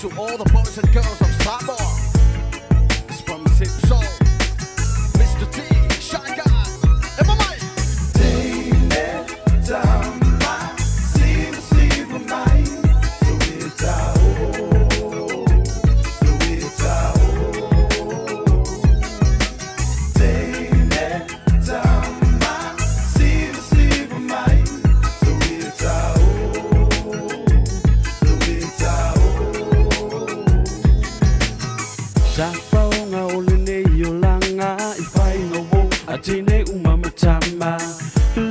to all the boys and girls of Samoa. It's from Zipso, Mr Tee, Shy Guy, and my mic. Teine Tama, Zipso Zipso, Tafaunga olene yolanga ifaino wo atine umamatama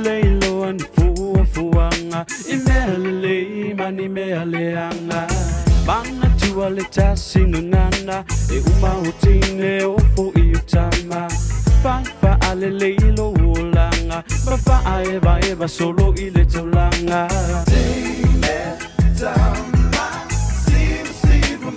leilo anfua fuanga imelele mani mealeanga bana tuale tasinungana e umahutine ofo iutama fa ale leilo olanga bafa eva eva solo ile tolanga Teine Tama, Zipso Zipso,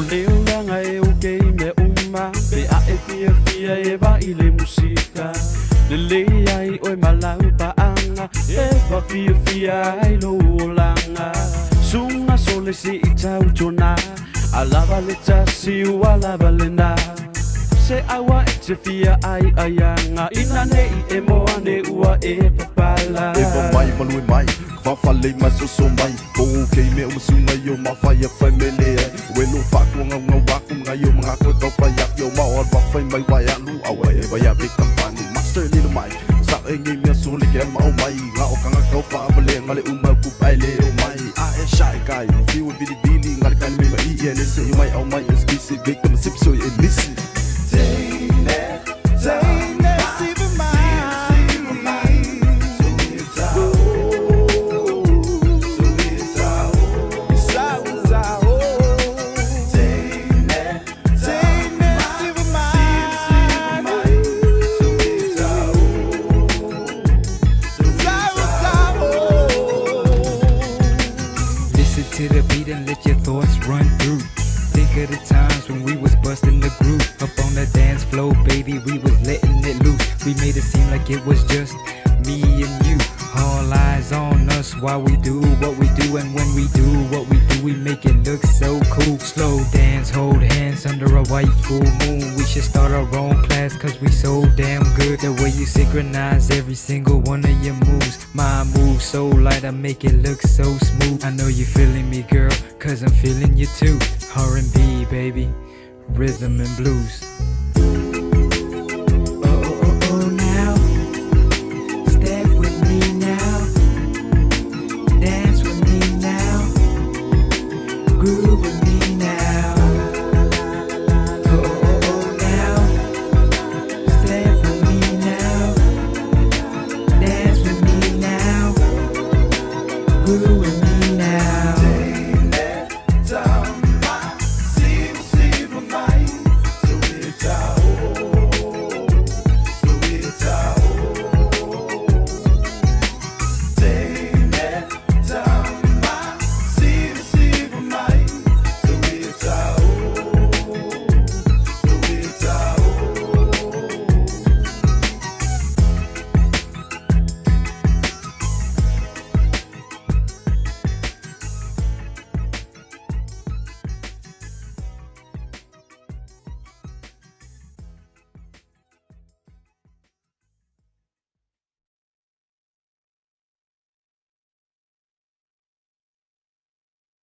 leolanga e ukeime uma be a e fia eva ile musika lele ai oi malau paanga eva fia ai loolanga sunga sole si itau tona alava le tasi alava le na se awa e fia ai ayanga ina nei e moa ne ua e papala eva mai malui mai Fafale masoso mai Ko kei me umasunga yo mawhai whai mele ai Welo whaku ngau waku mga yo mga koe kau whai ap yo Maor whai mai wai alu awa e wai abe kampani Master lilo mai Sa e ngi mea suli ke mau mai Nga o kanga kau whaamale ngale umau kupai leo mai A e Shy Guy Fiu vili vili ngale kani me mai I e nese yo mai au mai Eskisi victim Zipso e nisi Teine Tama, to the beat and let your thoughts run through. Think of the times when we was busting the groove up on the dance floor, baby. We was letting it loose. We made it seem like it was just me and you. All eyes on us while we do what we do, and when we do what we do, we make it look so cool. Slow dance, hold hands under a white full moon. We should start our own class, cause we so damn good. The way you synchronize every single one of your moves. My moves so light, I make it look so smooth. I know you're feeling me, girl, cause I'm feeling you too. R&B, baby, rhythm and blues. Groove with me now. Oh, now. Step with me now. Dance with me now. Groove